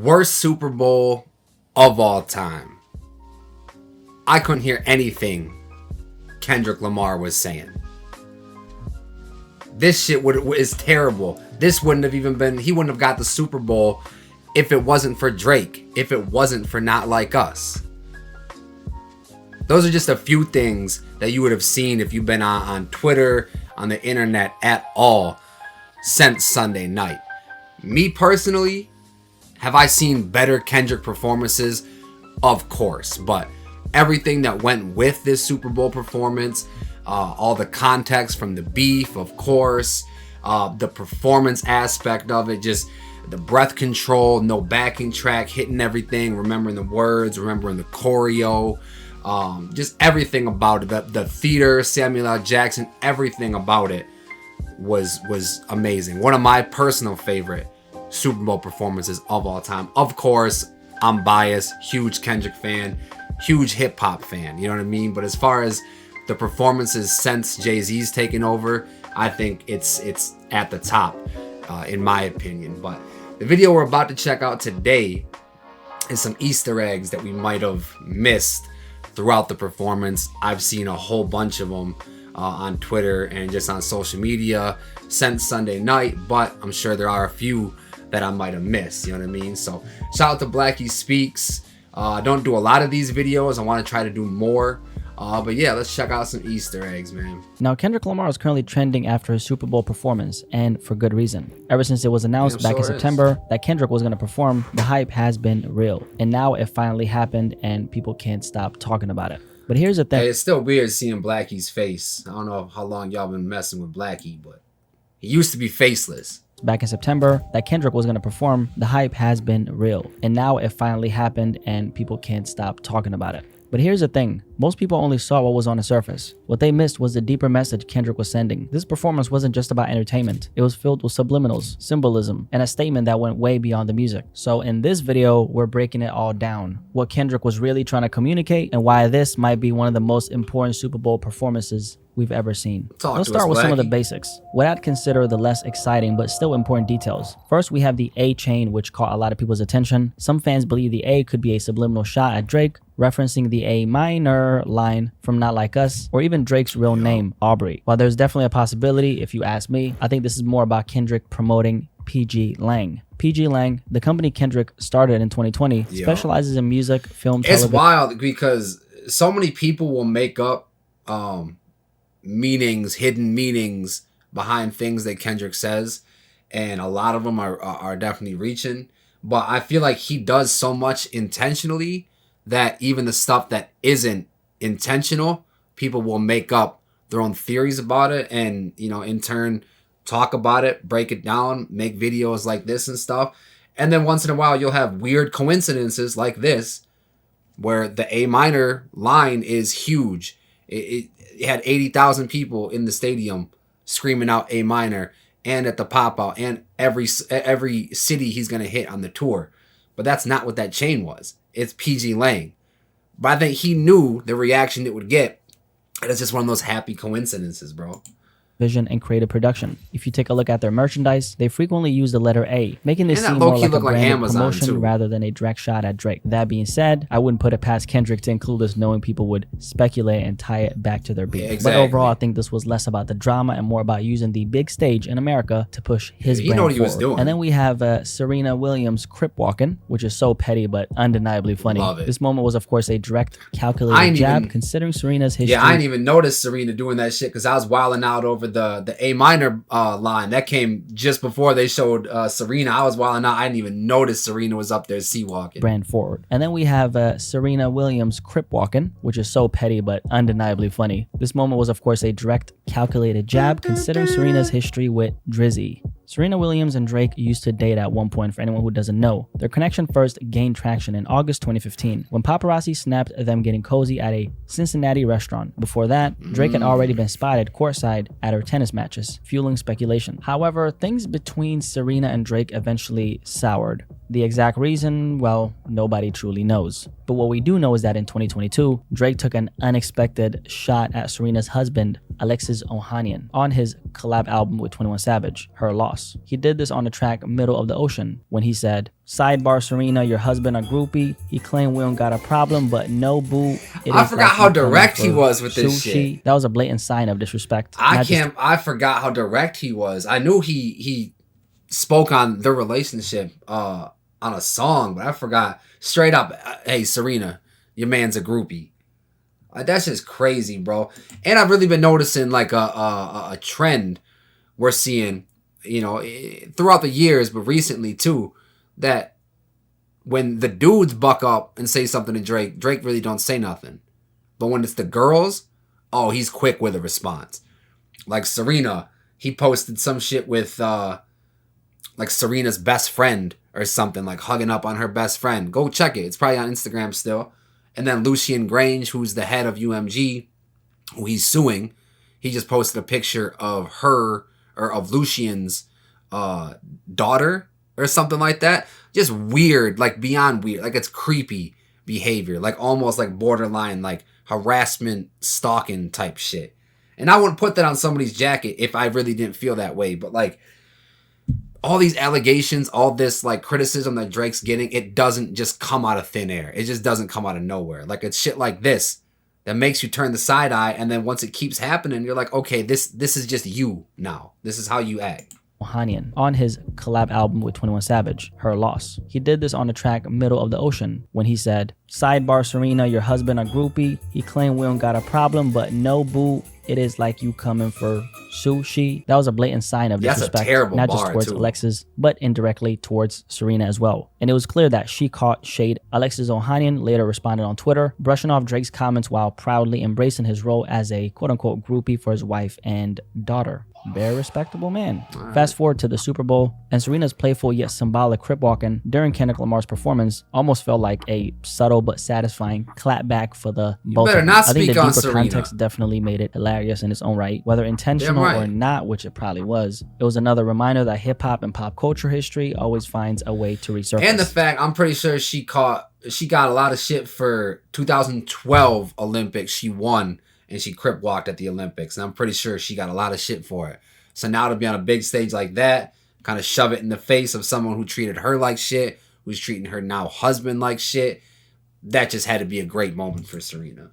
Worst Super Bowl of all time. I couldn't hear anything Kendrick Lamar was saying. This shit is terrible. This wouldn't have even been, he wouldn't have got the Super Bowl if it wasn't for Drake, if it wasn't for Not Like Us. Those are just a few things that you would have seen if you've been on Twitter, on the internet at all since Sunday night. Me personally, have I seen better Kendrick performances? Of course, but everything that went with this Super Bowl performance, all the context from the beef, of course, the performance aspect of it, just the breath control, no backing track, hitting everything, remembering the words, remembering the choreo, just everything about it, the theater, Samuel L. Jackson, everything about it was amazing. One of my personal favorite Super Bowl performances of all time. Of course, I'm biased, huge Kendrick fan, huge hip hop fan, you know what I mean? But as far as the performances since Jay-Z's taken over, I think it's at the top, in my opinion. But the video we're about to check out today is some Easter eggs that we might have missed throughout the performance. I've seen a whole bunch of them on Twitter and just on social media since Sunday night, but I'm sure there are a few that I might have missed, you know what I mean? So shout out to Blackyspeakz. I don't do a lot of these videos. I want to try to do more. But yeah, let's check out some Easter eggs, man. Now, Kendrick Lamar is currently trending after his Super Bowl performance, and for good reason. Ever since it was announced back in September that Kendrick was going to perform, the hype has been real. And now it finally happened, and people can't stop talking about it. But here's the thing. Hey, it's still weird seeing Blackie's face. I don't know how long y'all been messing with Blackie, but he used to be faceless. Back in September that Kendrick was going to perform, the hype has been real. And now it finally happened, and people can't stop talking about it. But here's the thing, most people only saw what was on the surface. What they missed was the deeper message Kendrick was sending. This performance wasn't just about entertainment. It was filled with subliminals, symbolism, and a statement that went way beyond the music. So in this video, we're breaking it all down. What Kendrick was really trying to communicate and why this might be one of the most important Super Bowl performances we've ever seen. Let's start with some of the basics. What I'd consider the less exciting but still important details. First, we have the A chain, which caught a lot of people's attention. Some fans believe the A could be a subliminal shot at Drake, referencing the A minor line from Not Like Us, or even Drake's real name, Aubrey. While there's definitely a possibility, if you ask me, I think this is more about Kendrick promoting PG Lang. PG Lang, the company Kendrick started in 2020, specializes in music, film, television. It's wild because so many people will make up meanings, hidden meanings behind things that Kendrick says, and a lot of them are definitely reaching. But I feel like he does so much intentionally that even the stuff that isn't intentional, people will make up their own theories about it, and in turn talk about it, break it down, make videos like this and stuff. And then once in a while you'll have weird coincidences like this where the A minor line is huge. It had 80,000 people in the stadium screaming out A minor, and at the pop out, and every city he's going to hit on the tour. But that's not what that chain was. It's PG Lang. But I think he knew the reaction it would get. And it's just one of those happy coincidences, bro. Vision and creative production. If you take a look at their merchandise, they frequently use the letter A, making this seem more like a branded promotion rather than a direct shot at Drake. That being said, I wouldn't put it past Kendrick to include this, knowing people would speculate and tie it back to their beef. Yeah, exactly. But overall, I think this was less about the drama and more about using the big stage in America to push his brand forward. He was doing. And then we have Serena Williams crip walking, which is so petty but undeniably funny. Love it. This moment was, of course, a direct, calculated jab, considering Serena's history. Yeah, I didn't even notice Serena doing that shit because I was wilding out over the A minor line that came just before they showed Serena. I was wilding out. I didn't even notice Serena was up there sea walking. Brand forward. And then we have Serena Williams crip walking, which is so petty but undeniably funny. This moment was, of course, a direct, calculated jab, considering Serena's history with Drizzy. Serena Williams and Drake used to date at one point, for anyone who doesn't know. Their connection first gained traction in August 2015, when paparazzi snapped them getting cozy at a Cincinnati restaurant. Before that, Drake had already been spotted courtside at her tennis matches, fueling speculation. However, things between Serena and Drake eventually soured. The exact reason, well, nobody truly knows. But what we do know is that in 2022, Drake took an unexpected shot at Serena's husband, Alexis Ohanian on his collab album with 21 Savage, Her Loss. He did this on the track Middle of the Ocean when he said, "Sidebar Serena, your husband a groupie. He claimed we don't got a problem, but no boo." I forgot how direct he was with this shit. That was a blatant sign of disrespect. I forgot how direct he was. I knew he spoke on their relationship on a song, but I forgot straight up, hey Serena, your man's a groupie. That's just crazy, bro. And I've really been noticing like a trend we're seeing, you know, throughout the years, but recently too, that when the dudes buck up and say something to Drake, Drake really don't say nothing. But when it's the girls, oh, he's quick with a response. Like Serena, he posted some shit with like Serena's best friend or something, like hugging up on her best friend. Go check it. It's probably on Instagram still. And then Lucien Grange, who's the head of UMG, who he's suing, he just posted a picture of her, or of Lucien's daughter or something like that. Just weird, like beyond weird. Like it's creepy behavior, like almost like borderline, like harassment, stalking type shit. And I wouldn't put that on somebody's jacket if I really didn't feel that way. But like all these allegations, all this like criticism that Drake's getting, it doesn't just come out of thin air. It just doesn't come out of nowhere. Like it's shit like this that makes you turn the side eye, and then once it keeps happening, you're like, okay, this is just you now. This is how you act. Ohanian on his collab album with 21 Savage, Her Loss. He did this on the track Middle of the Ocean when he said, "Sidebar Serena, your husband a groupie. He claimed we don't got a problem, but no boo. It is like you coming for sushi." That was a blatant sign of disrespect, that's a terrible not just bar, towards too. Alexis, but indirectly towards Serena as well. And it was clear that she caught shade. Alexis Ohanian later responded on Twitter, brushing off Drake's comments while proudly embracing his role as a quote-unquote groupie for his wife and daughter. Very respectable man. Right. Fast forward to the Super Bowl, and Serena's playful yet symbolic crip walking during Kendrick Lamar's performance almost felt like a subtle but satisfying clapback for the both of them. I think the deeper context definitely made it hilarious in its own right, whether intentional or not, which it probably was. It was another reminder that hip-hop and pop culture history always finds a way to resurface. And the fact, I'm pretty sure she got a lot of shit for 2012 Olympics. She won and she crip walked at the Olympics, and I'm pretty sure she got a lot of shit for it. So now to be on a big stage like that, kind of shove it in the face of someone who treated her like shit, who's treating her now husband like shit, that just had to be a great moment for Serena.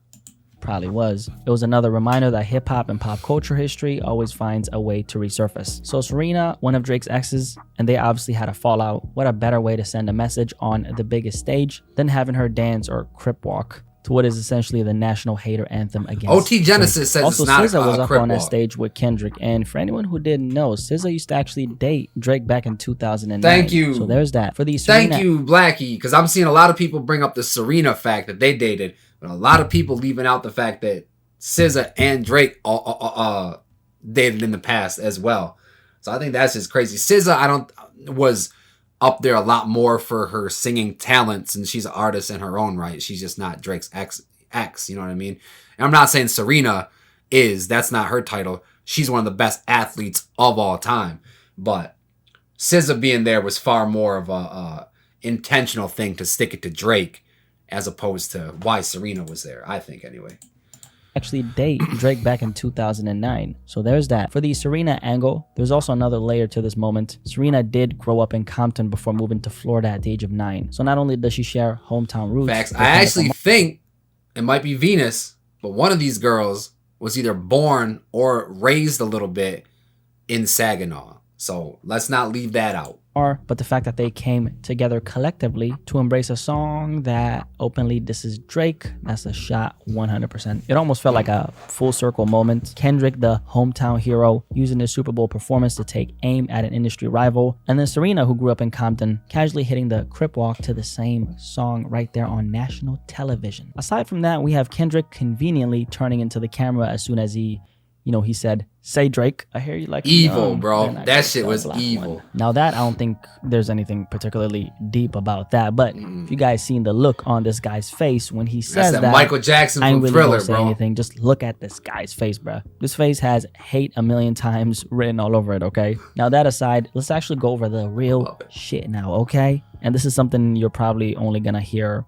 Probably was. It was another reminder that hip-hop and pop culture history always finds a way to resurface. So Serena, one of Drake's exes, and they obviously had a fallout. What a better way to send a message on the biggest stage than having her dance or crip walk to what is essentially the national hater anthem against OT Genesis says also, it's not SZA was up on that walk. stage with Kendrick, and for anyone who didn't know, SZA used to actually date Drake back in 2009. Thank you. So there's that. For the Serena, thank you, Blackie, because I'm seeing a lot of people bring up the Serena fact that they dated, but a lot of people leaving out the fact that SZA and Drake dated in the past as well. So I think that's just crazy. SZA, was up there a lot more for her singing talents, and she's an artist in her own right. She's just not Drake's ex, you know what I mean? And I'm not saying Serena that's not her title. She's one of the best athletes of all time. But SZA being there was far more of a intentional thing to stick it to Drake as opposed to why Serena was there, I think anyway. Actually date Drake back in 2009. So there's that. For the Serena angle, there's also another layer to this moment. Serena did grow up in Compton before moving to Florida at the age of 9. So not only does she share hometown roots. Facts. I actually think it might be Venus, but one of these girls was either born or raised a little bit in Saginaw. So let's not leave that out. But the fact that they came together collectively to embrace a song that openly disses Drake, that's a shot 100%. It almost felt like a full circle moment. Kendrick, the hometown hero, using his Super Bowl performance to take aim at an industry rival. And then Serena, who grew up in Compton, casually hitting the crip walk to the same song right there on national television. Aside from that, we have Kendrick conveniently turning into the camera as soon as he said, "Say Drake, I hear you like evil, bro." That shit was evil. Now that, I don't think there's anything particularly deep about that. But if you guys seen the look on this guy's face when he says that, Michael Jackson I ain't from really Thriller, gonna say bro. anything. Just look at this guy's face, bro. This face has hate a million times written all over it, okay? Now that aside, let's actually go over the real shit now, okay? And this is something you're probably only gonna hear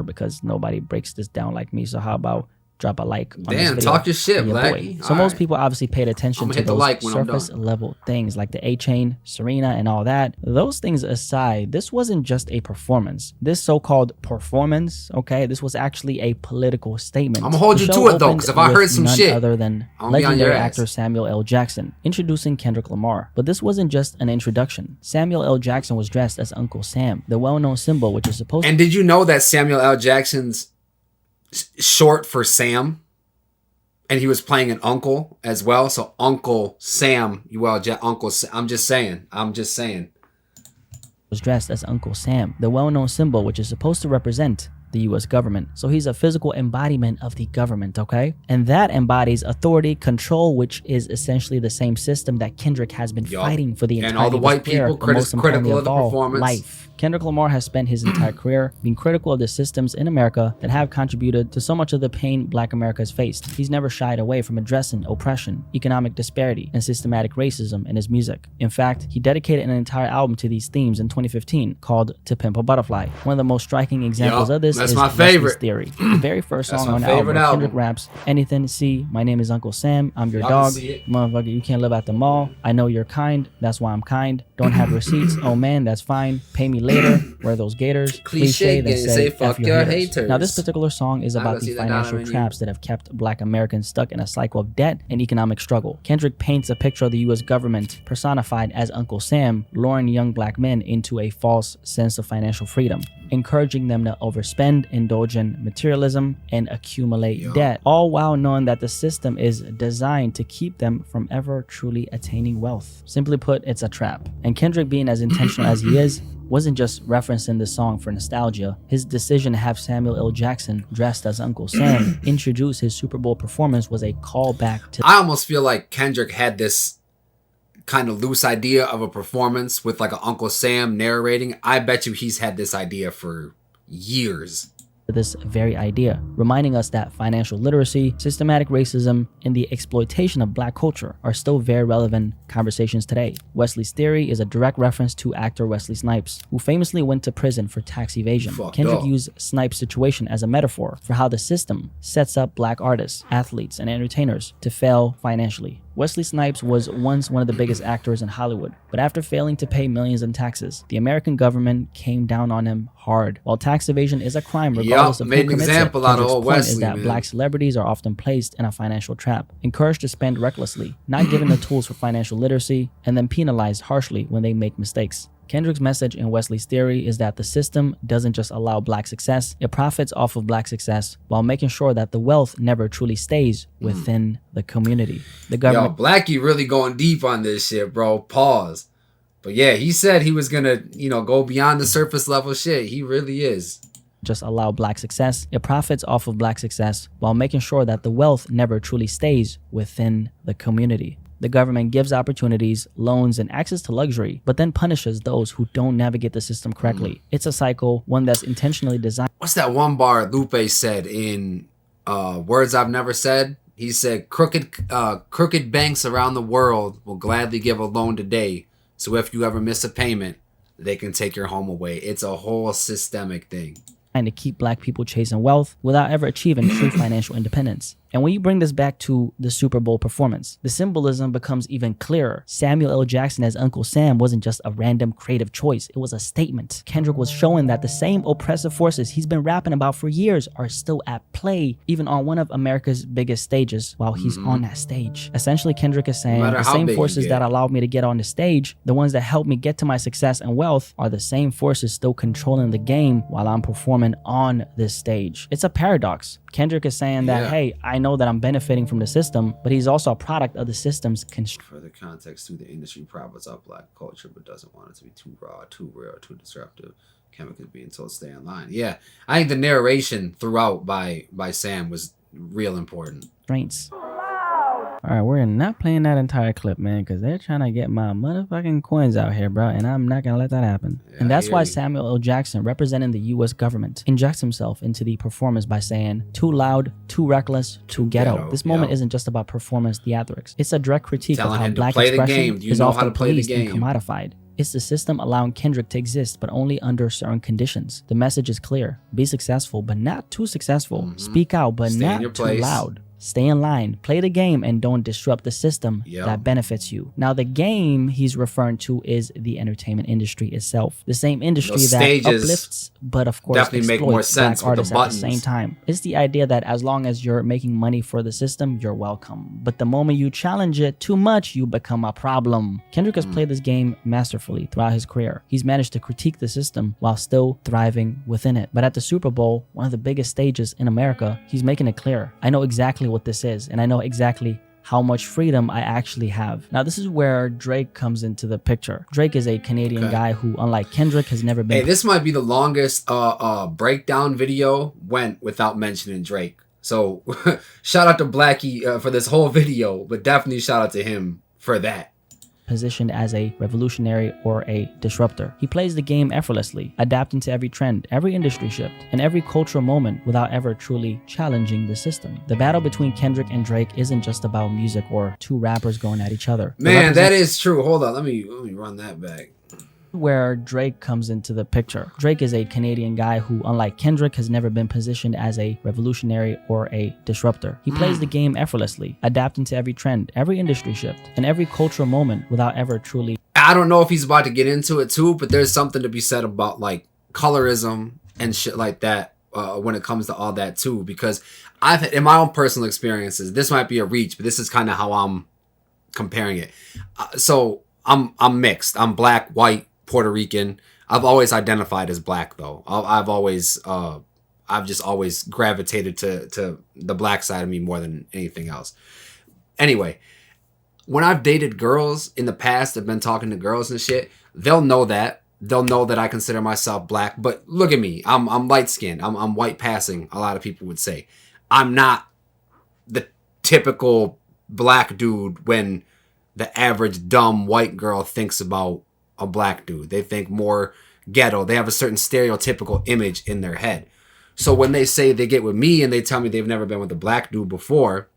because nobody breaks this down like me. So how about drop a like on this Damn, video. talk your shit, for Blackie. So most people obviously paid attention to hit the those like when I'm surface done. level things like the A Chain, Serena, and all that. Those things aside, this wasn't just a performance. This so-called performance, okay, this was actually a political statement. I'm gonna hold The you show to it though, opened because if I heard with some none shit, other than I'm gonna be on your legendary ass. actor Samuel L. Jackson introducing Kendrick Lamar. But this wasn't just an introduction. Samuel L. Jackson was dressed as Uncle Sam, the well-known symbol which is supposed to. And did you know that Samuel L. Jackson's short for Sam? And he was playing an uncle as well. So Uncle Sam, Uncle Sam. I'm just saying. Was dressed as Uncle Sam, the well-known symbol which is supposed to represent the US government. So he's a physical embodiment of the government, okay? And that embodies authority, control, which is essentially the same system that Kendrick has been fighting for the entire And all the white people critical of the performance. Life. Kendrick Lamar has spent his entire career being critical of the systems in America that have contributed to so much of the pain Black America has faced. He's never shied away from addressing oppression, economic disparity, and systematic racism in his music. In fact, he dedicated an entire album to these themes in 2015 called To Pimp a Butterfly. One of the most striking examples of this that's is my favorite. Theory. The very first song on the album, Kendrick raps, "Anything to see, my name is Uncle Sam, I'm your dog, motherfucker, you can't live at the mall, I know you're kind, that's why I'm kind, don't have receipts, oh man, that's fine, pay me later, wear those gators, cliche that say fuck your haters." Now this particular song is about the financial traps that have kept Black Americans stuck in a cycle of debt and economic struggle. Kendrick paints a picture of the US government personified as Uncle Sam, luring young Black men into a false sense of financial freedom, encouraging them to overspend, indulge in materialism, and accumulate debt, all while knowing that the system is designed to keep them from ever truly attaining wealth. Simply put, it's a trap. And Kendrick, being as intentional as he is, wasn't just referencing this song for nostalgia. His decision to have Samuel L. Jackson dressed as Uncle Sam introduce his Super Bowl performance was a callback to. I almost feel like Kendrick had this kind of loose idea of a performance with like an Uncle Sam narrating. I bet you he's had this idea for years. This very idea, reminding us that financial literacy, systematic racism, and the exploitation of Black culture are still very relevant conversations today. Wesley's theory is a direct reference to actor Wesley Snipes, who famously went to prison for tax evasion. Kendrick used Snipes' situation as a metaphor for how the system sets up Black artists, athletes, and entertainers to fail financially. Wesley Snipes was once one of the biggest actors in Hollywood, but after failing to pay millions in taxes, the American government came down on him hard. While tax evasion is a crime regardless of who commits it, Kendrick's point is that Black celebrities are often placed in a financial trap, encouraged to spend recklessly, not given the tools for financial literacy, and then penalized harshly when they make mistakes. Kendrick's message in Wesley's theory is that the system doesn't just allow Black success, it profits off of Black success while making sure that the wealth never truly stays within the community. The government. Yo, Blackie really going deep on this shit, bro. Pause. But yeah, he said he was gonna, go beyond the surface level shit. He really is. Just allow Black success, it profits off of Black success while making sure that the wealth never truly stays within the community. The government gives opportunities, loans, and access to luxury, but then punishes those who don't navigate the system correctly. It's a cycle, one that's intentionally designed. What's that one bar Lupe said in Words I've Never Said? He said, crooked banks around the world will gladly give a loan today. So if you ever miss a payment, they can take your home away. It's a whole systemic thing. To keep Black people chasing wealth without ever achieving true financial independence. And when you bring this back to the Super Bowl performance, the symbolism becomes even clearer. Samuel L. Jackson as Uncle Sam wasn't just a random creative choice, it was a statement. Kendrick was showing that the same oppressive forces he's been rapping about for years are still at play, even on one of America's biggest stages while he's on that stage. Essentially, Kendrick is saying the same forces that allowed me to get on the stage, the ones that helped me get to my success and wealth, are the same forces still controlling the game while I'm performing on this stage. It's a paradox. Kendrick is saying that, hey, I know that I'm benefiting from the system, but he's also a product of the system's further context to the industry profits up Black culture, but doesn't want it to be too raw, too real, too disruptive. Chemicals being told stay in line. Yeah, I think the narration throughout by Sam was real important. Strengths. All right, we're not playing that entire clip, man, because they're trying to get my motherfucking coins out here, bro, and I'm not going to let that happen. Yeah, and that's why Samuel L. Jackson, representing the U.S. government, injects himself into the performance by saying, too loud, too reckless, too ghetto. This moment isn't just about performance theatrics. It's a direct critique of how Black expression is often policed and commodified. It's the system allowing Kendrick to exist, but only under certain conditions. The message is clear. Be successful, but not too successful. Speak out, but Stay in not your too place. loud. Stay in line, play the game, and don't disrupt the system that benefits you. Now, the game he's referring to is the entertainment industry itself. The same industry Those that stages uplifts, but of course definitely make more exploits sense black with the artists at the buttons. same time. It's the idea that as long as you're making money for the system, you're welcome. But the moment you challenge it too much, you become a problem. Kendrick has played this game masterfully throughout his career. He's managed to critique the system while still thriving within it. But at the Super Bowl, one of the biggest stages in America, he's making it clear. I know exactly what this is, and I know exactly how much freedom I actually have. Now, this is where Drake comes into the picture. Drake is a Canadian guy who, unlike Kendrick, has never been... Hey, this might be the longest breakdown video went without mentioning Drake. So shout out to Blackie for this whole video, but definitely shout out to him for that. Positioned as a revolutionary or a disruptor. He plays the game effortlessly, adapting to every trend, every industry shift, and every cultural moment without ever truly challenging the system. The battle between Kendrick and Drake isn't just about music or two rappers going at each other. Man, that is true. Hold on, let me run that back. Where Drake comes into the picture. Drake is a Canadian guy who, unlike Kendrick, has never been positioned as a revolutionary or a disruptor. He plays the game effortlessly, adapting to every trend, every industry shift, and every cultural moment without ever truly... I don't know if he's about to get into it too, but there's something to be said about like colorism and shit like that when it comes to all that too, because I've in my own personal experiences, this might be a reach, but this is kind of how I'm comparing it. So I'm mixed. I'm black, white, Puerto Rican. I've always identified as black though. I've just always gravitated to the black side of me more than anything else. Anyway, when I've dated girls in the past, I've been talking to girls and shit, they'll know that. They'll know that I consider myself black, but look at me. I'm light skinned. I'm white passing, a lot of people would say. I'm not the typical black dude when the average dumb white girl thinks about a black dude. They think more ghetto. They have a certain stereotypical image in their head. So when they say they get with me and they tell me they've never been with a black dude before,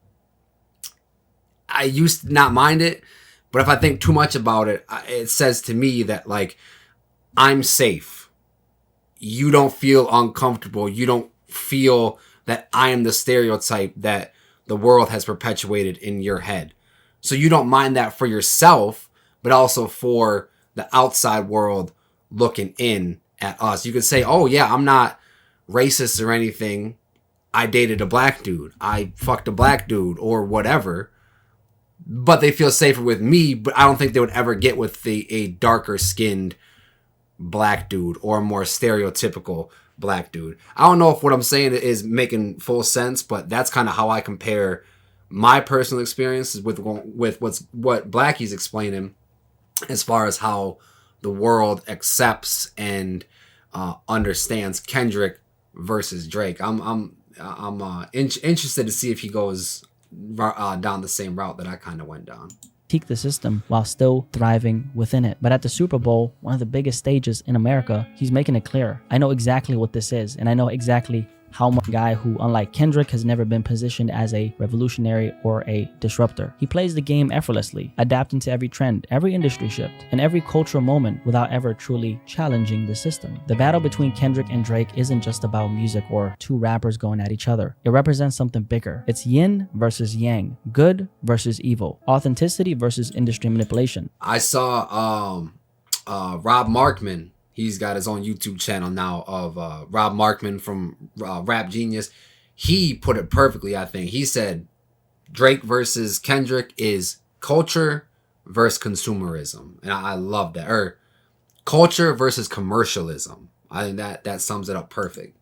I used to not mind it. But if I think too much about it, it says to me that like, I'm safe. You don't feel uncomfortable. You don't feel that I am the stereotype that the world has perpetuated in your head. So you don't mind that for yourself, but also for the outside world looking in at us. You could say, oh yeah, I'm not racist or anything. I dated a black dude. I fucked a black dude or whatever. But they feel safer with me, but I don't think they would ever get with a darker skinned black dude or a more stereotypical black dude. I don't know if what I'm saying is making full sense, but that's kind of how I compare my personal experiences with what Blackie's explaining as far as how the world accepts and understands Kendrick versus Drake. I'm interested to see if he goes down the same route that I kind of went down. critique the system while still thriving within it. But at the Super Bowl, one of the biggest stages in America, he's making it clear. I know exactly what this is, and I know exactly how much guy who, unlike Kendrick, has never been positioned as a revolutionary or a disruptor. He plays the game effortlessly, adapting to every trend, every industry shift, and every cultural moment without ever truly challenging the system. The battle between Kendrick and Drake isn't just about music or two rappers going at each other. It represents something bigger. It's yin versus yang, good versus evil, authenticity versus industry manipulation. I saw Rob Markman. He's got his own YouTube channel now of Rob Markman from Rap Genius. He put it perfectly, I think. He said Drake versus Kendrick is culture versus consumerism. And I love that. Or culture versus commercialism. I think that sums it up perfect.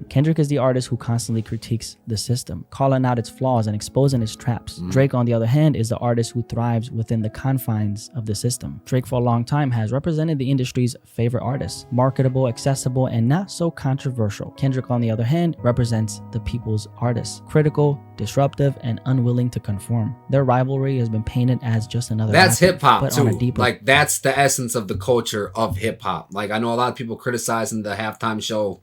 Kendrick is the artist who constantly critiques the system, calling out its flaws and exposing its traps. Drake, on the other hand, is the artist who thrives within the confines of the system. Drake, for a long time, has represented the industry's favorite artist, marketable, accessible, and not so controversial. Kendrick, on the other hand, represents the people's artist, critical, disruptive, and unwilling to conform. Their rivalry has been painted as just another That's rapper, hip hop but too. on a deeper... Like that's the essence of the culture of hip hop. Like I know a lot of people criticizing the halftime show.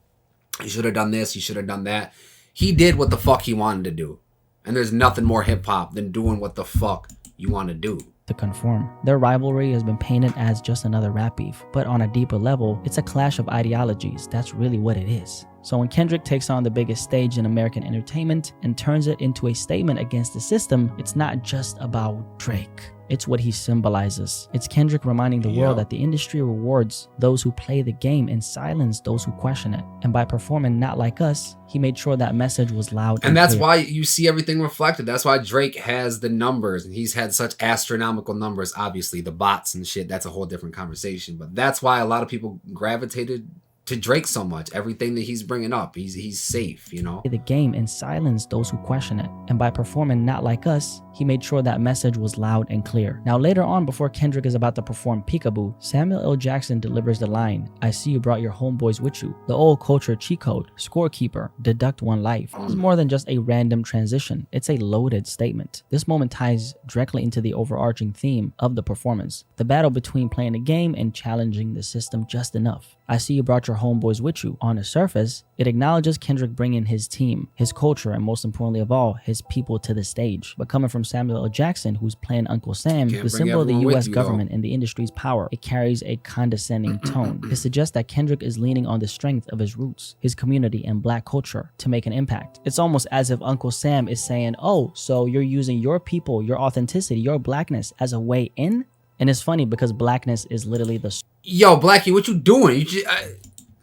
He should have done this. He should have done that. He did what the fuck he wanted to do. And there's nothing more hip hop than doing what the fuck you want to do. to conform. Their rivalry has been painted as just another rap beef, but on a deeper level, it's a clash of ideologies. That's really what it is. So when Kendrick takes on the biggest stage in American entertainment and turns it into a statement against the system, it's not just about Drake. It's what he symbolizes. It's Kendrick reminding the world that the industry rewards those who play the game and silence those who question it. And by performing Not Like Us, he made sure that message was loud and that's clear. why you see everything reflected. That's why Drake has the numbers, and he's had such astronomical numbers. Obviously, the bots and shit, that's a whole different conversation. But that's why a lot of people gravitated to Drake so much. Everything that he's bringing up, he's safe, you know? The game and silence those who question it. And by performing Not Like Us, he made sure that message was loud and clear. Now later on, before Kendrick is about to perform Peekaboo, Samuel L. Jackson delivers the line, "I see you brought your homeboys with you." The old culture cheat code, scorekeeper, deduct one life. This is more than just a random transition. It's a loaded statement. This moment ties directly into the overarching theme of the performance, the battle between playing the game and challenging the system just enough. "I see you brought your homeboys with you." On the surface, it acknowledges Kendrick bringing his team, his culture, and most importantly of all, his people to the stage. But coming from Samuel L. Jackson, who's playing Uncle Sam, the symbol of the US government and the industry's power, it carries a condescending tone. It suggests that Kendrick is leaning on the strength of his roots, his community, and black culture to make an impact. It's almost as if Uncle Sam is saying, "Oh, so you're using your people, your authenticity, your blackness as a way in?" And it's funny because blackness is literally the Yo, Blackie, what you doing?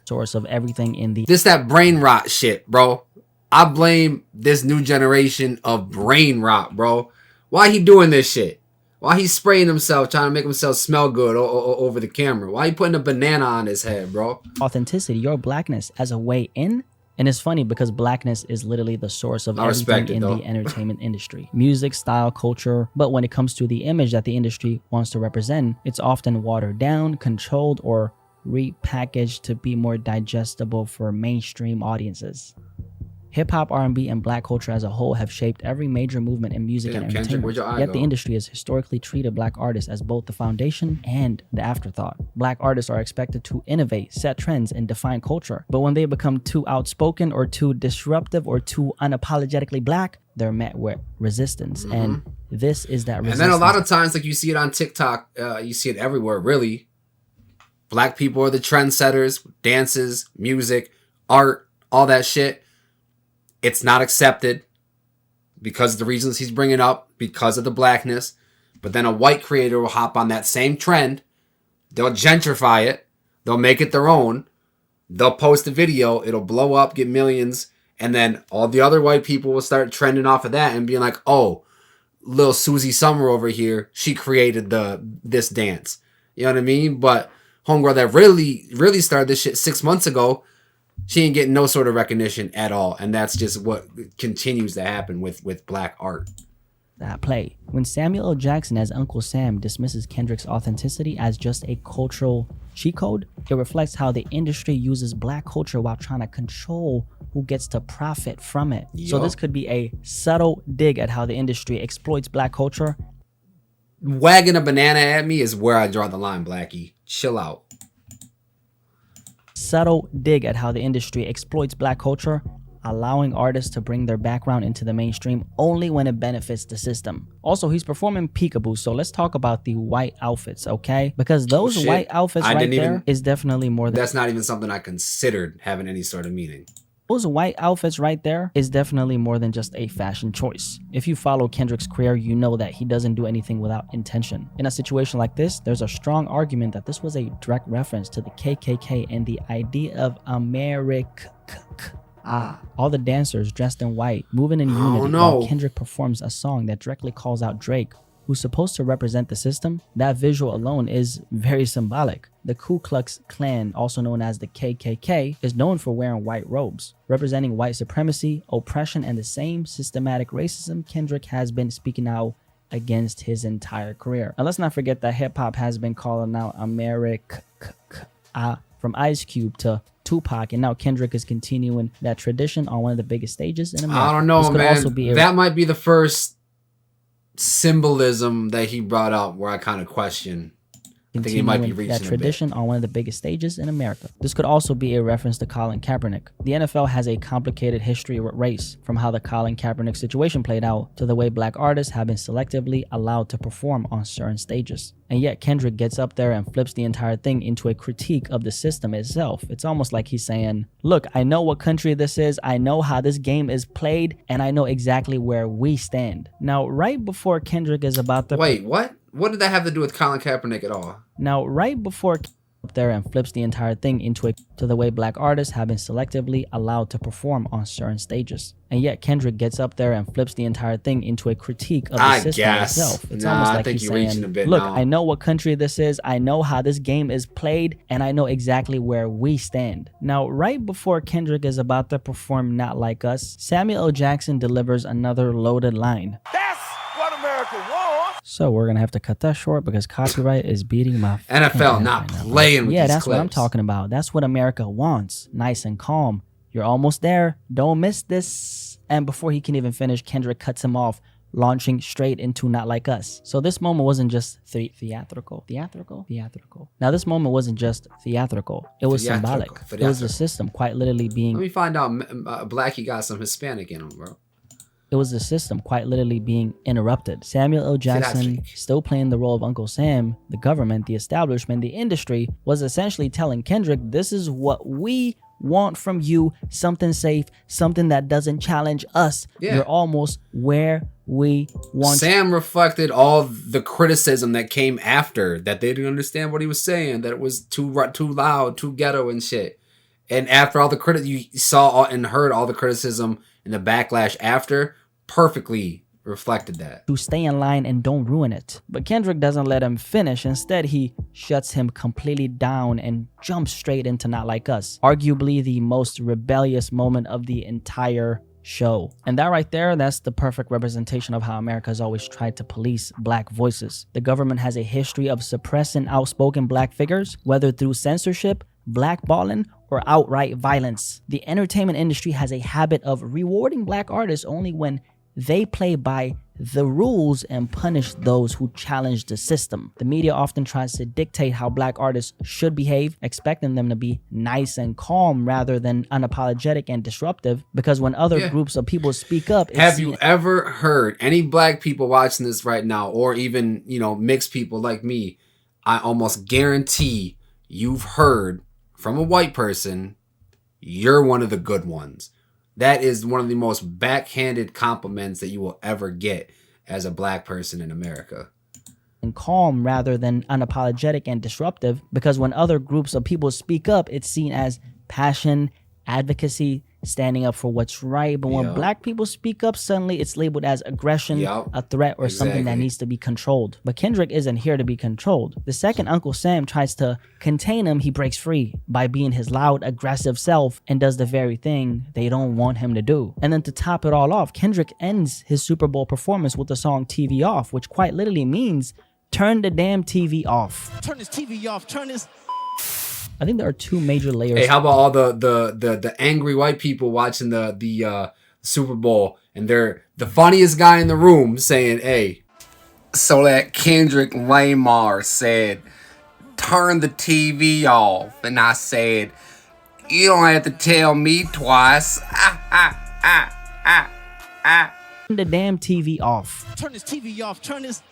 source of everything in the... This that brain rot shit, bro. I blame this new generation of brain rot, bro. Why he doing this shit? Why he spraying himself, trying to make himself smell good over the camera? Why he putting a banana on his head, bro? Authenticity, your blackness as a way in? And it's funny because blackness is literally the source of everything in the entertainment industry. Music, style, culture. But when it comes to the image that the industry wants to represent, it's often watered down, controlled, or repackaged to be more digestible for mainstream audiences. Hip-hop, R&B, and black culture as a whole have shaped every major movement in music and entertainment. Yet the industry has historically treated black artists as both the foundation and the afterthought. Black artists are expected to innovate, set trends, and define culture. But when they become too outspoken or too disruptive or too unapologetically black, they're met with resistance. And this is that resistance. And then a lot of times, like you see it on TikTok, you see it everywhere, really. Black people are the trendsetters, dances, music, art, all that shit. It's not accepted because of the reasons he's bringing up, because of the blackness. But then a white creator will hop on that same trend. They'll gentrify it. They'll make it their own. They'll post a video. It'll blow up, get millions. And then all the other white people will start trending off of that and being like, "Oh, little Susie Summer over here, she created this dance." You know what I mean? But homegirl that really started this shit 6 months ago, she ain't getting no sort of recognition at all. And that's just what continues to happen with black art. That play. When Samuel L. Jackson as Uncle Sam dismisses Kendrick's authenticity as just a cultural cheat code, it reflects how the industry uses black culture while trying to control who gets to profit from it. So this could be a subtle dig at how the industry exploits black culture. Wagging a banana at me is where I draw the line, Blackie. Chill out. Subtle dig at how the industry exploits black culture, allowing artists to bring their background into the mainstream only when it benefits the system. Also, he's performing Peekaboo, so let's talk about the white outfits, okay? Because those white outfits right there is definitely more than... That's not even something I considered having any sort of meaning. Those white outfits right there is definitely more than just a fashion choice. If you follow Kendrick's career, you know that he doesn't do anything without intention. In a situation like this, there's a strong argument that this was a direct reference to the KKK and the idea of America. All the dancers dressed in white, moving in unity while Kendrick performs a song that directly calls out Drake, who's supposed to represent the system. That visual alone is very symbolic. The Ku Klux Klan, also known as the KKK, is known for wearing white robes, representing white supremacy, oppression, and the same systematic racism Kendrick has been speaking out against his entire career. And let's not forget that hip-hop has been calling out America from Ice Cube to Tupac, and now Kendrick is continuing that tradition on one of the biggest stages in America. I don't know, man. That might be the first symbolism that he brought up where I kind of question I think he might be continuing reaching that tradition on one of the biggest stages in America. This could also be a reference to Colin Kaepernick. The NFL has a complicated history with race, from how the Colin Kaepernick situation played out to the way black artists have been selectively allowed to perform on certain stages. And yet Kendrick gets up there and flips the entire thing into a critique of the system itself. It's almost like he's saying, look, I know what country this is, I know how this game is played, and I know exactly where we stand. Now, right before Kendrick is about to... Wait, what? What did that have to do with Colin Kaepernick at all? Now, right before up there and flips the entire thing into a to the way black artists have been selectively allowed to perform on certain stages. And yet Kendrick gets up there and flips the entire thing into a critique of the system itself. It's almost like he's saying, look, I know what country this is, I know how this game is played, and I know exactly where we stand. Now, right before Kendrick is about to perform Not Like Us, Samuel L. Jackson delivers another loaded line. That's what America wants. So we're gonna have to cut that short because copyright is beating my NFL not playing with yeah, these that's clips. what I'm talking about. That's what America wants. Nice and calm. You're almost there. Don't miss this. And before he can even finish, Kendrick cuts him off, launching straight into Not Like Us. So this moment wasn't just theatrical. Now this moment wasn't just theatrical. It was symbolic. It was the system quite literally being... Let me find out Blackie got some Hispanic in him, bro. It was the system quite literally being interrupted. Samuel L. Jackson, still playing the role of Uncle Sam, the government, the establishment, the industry, was essentially telling Kendrick, this is what we want from you, something safe, something that doesn't challenge us. Yeah. You're almost where we want. Sam reflected all the criticism that came after, that they didn't understand what he was saying, that it was too loud, too ghetto and shit. And after all the you saw and heard all the criticism and the backlash after, perfectly reflected that. To stay in line and don't ruin it. But Kendrick doesn't let him finish. Instead, he shuts him completely down and jumps straight into Not Like Us, arguably the most rebellious moment of the entire show. And that right there, that's the perfect representation of how America has always tried to police black voices. The government has a history of suppressing outspoken black figures, whether through censorship, blackballing, or outright violence. The entertainment industry has a habit of rewarding black artists only when they play by the rules and punish those who challenge the system. The media often tries to dictate how black artists should behave, expecting them to be nice and calm rather than unapologetic and disruptive, because when other groups of people speak up... Have you ever heard any black people watching this right now, or even, mixed people like me? I almost guarantee you've heard from a white person, you're one of the good ones. That is one of the most backhanded compliments that you will ever get as a black person in America. And calm rather than unapologetic and disruptive, because when other groups of people speak up, it's seen as passion, advocacy, standing up for what's right. But when black people speak up, suddenly it's labeled as aggression, a threat, or something that needs to be controlled. But Kendrick isn't here to be controlled. The second Uncle Sam tries to contain him, he breaks free by being his loud, aggressive self and does the very thing they don't want him to do. And then to top it all off, Kendrick ends his Super Bowl performance with the song TV Off, which quite literally means turn the damn TV off. Turn this TV off, turn this... I think there are two major layers. Hey, how about all the angry white people watching the Super Bowl, and they're the funniest guy in the room saying, hey, so that Kendrick Lamar said, turn the TV off. And I said, you don't have to tell me twice. Turn the damn TV off. Turn this TV off, turn this...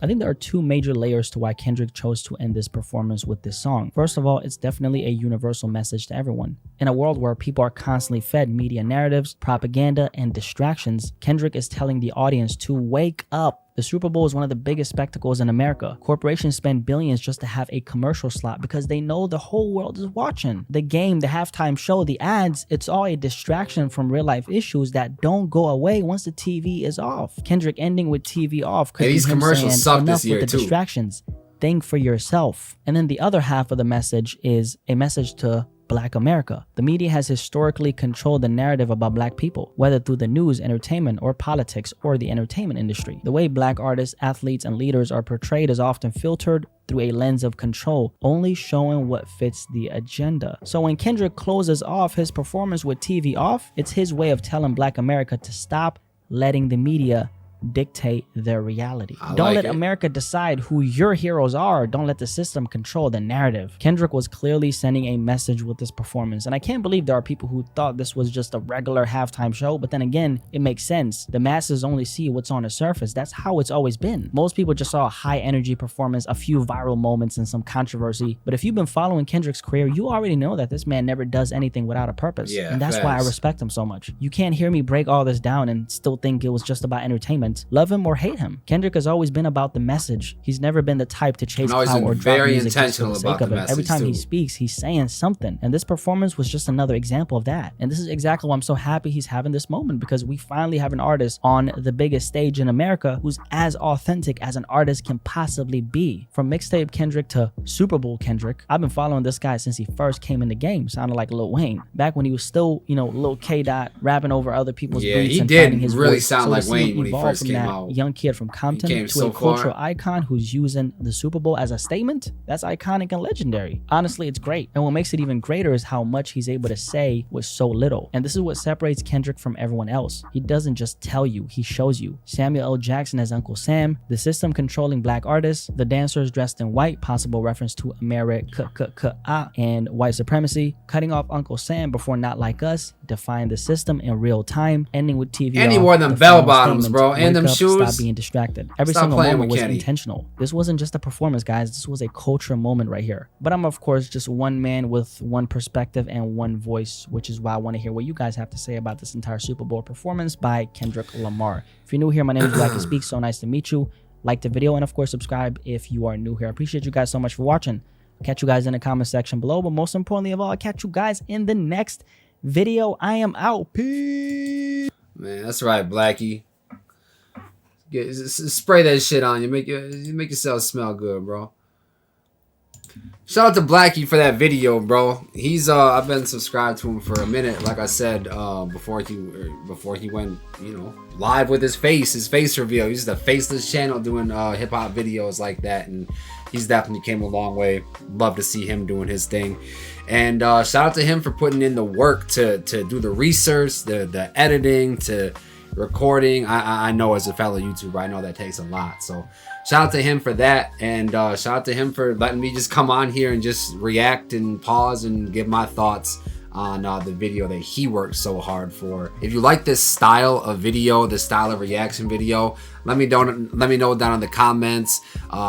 I think there are two major layers to why Kendrick chose to end this performance with this song. First of all, it's definitely a universal message to everyone. In a world where people are constantly fed media narratives, propaganda, and distractions, Kendrick is telling the audience to wake up. The Super Bowl is one of the biggest spectacles in America. Corporations spend billions just to have a commercial slot because they know the whole world is watching. The game, the halftime show, the ads, it's all a distraction from real life issues that don't go away once the TV is off. Kendrick ending with TV off could be these commercials suck this year with the distractions. Think for yourself. And then the other half of the message is a message to Black America. The media has historically controlled the narrative about black people, whether through the news, entertainment, or politics, or the entertainment industry. The way black artists, athletes, and leaders are portrayed is often filtered through a lens of control, only showing what fits the agenda. So when Kendrick closes off his performance with TV Off, it's his way of telling Black America to stop letting the media dictate their reality. I Don't like let it. America decide who your heroes are. Don't let the system control the narrative. Kendrick was clearly sending a message with this performance, and I can't believe there are people who thought this was just a regular halftime show, but then again, it makes sense. The masses only see what's on the surface. That's how it's always been. Most people just saw a high energy performance, a few viral moments, and some controversy, but if you've been following Kendrick's career, you already know that this man never does anything without a purpose. Yeah, and that's why I facts. respect him so much. You can't hear me break all this down and still think it was just about entertainment. Love him or hate him. Kendrick has always been about the message. He's never been the type to chase And always clout been or drop very music just for intentional the about sake of the it. Every message, time he too. speaks, he's saying something. And this performance was just another example of that. And this is exactly why I'm so happy he's having this moment, because we finally have an artist on the biggest stage in America who's as authentic as an artist can possibly be. From mixtape Kendrick to Superbowl Kendrick, I've been following this guy since he first came in the game. Sounded like Lil Wayne. Back when he was still, Lil K. Dot rapping over other people's Yeah, beats he and did finding his really voice. sound So like to see Wayne him when he evolve first from came that out. young kid from Compton came to so a cultural far. icon who's using the Super Bowl as a statement, that's iconic and legendary. Honestly, it's great. And what makes it even greater is how much he's able to say with so little. And this is what separates Kendrick from everyone else. He doesn't just tell you, he shows you. Samuel L. Jackson as Uncle Sam, the system controlling black artists, the dancers dressed in white, possible reference to America and white supremacy, cutting off Uncle Sam before Not Like Us, defying the system in real time, ending with TV And he off, wore them the bell final bottoms, statement, bro, and wake them up, shoes. Stop being distracted. Every Stop single playing moment with was Kenny. intentional. This wasn't just a performance, guys. This was a cultural moment right here. But I'm, of course, just one man with one perspective and one voice, which is why I want to hear what you guys have to say about this entire Super Bowl performance by Kendrick Lamar. If you're new here, my name is Blackyspeakz. So nice to meet you. Like the video and, of course, subscribe if you are new here. I appreciate you guys so much for watching. I'll catch you guys in the comment section below. But most importantly of all, I'll catch you guys in the next video. I am out. Peace. Man, that's right, Blackie. Spray that shit on you. Make yourself smell good, bro. Shout out to Blackie for that video, bro. He's I've been subscribed to him for a minute, like I said, before he went, live with his face reveal. He's just a faceless channel doing hip hop videos like that, and he's definitely came a long way. Love to see him doing his thing. And shout out to him for putting in the work to do the research, the editing, to recording. I know as a fellow YouTuber, I know that takes a lot. So shout out to him for that, and shout out to him for letting me just come on here and just react and pause and give my thoughts on the video that he worked so hard for. If you like this style of video, this style of reaction video, let me know down in the comments.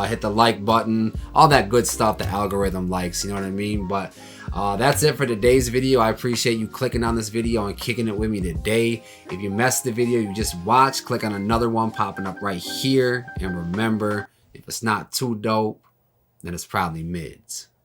Hit the like button, all that good stuff the algorithm likes, you know what I mean? But that's it for today's video. I appreciate you clicking on this video and kicking it with me today. If you missed the video you just watched, click on another one popping up right here. And remember, if it's not too dope, then it's probably mids.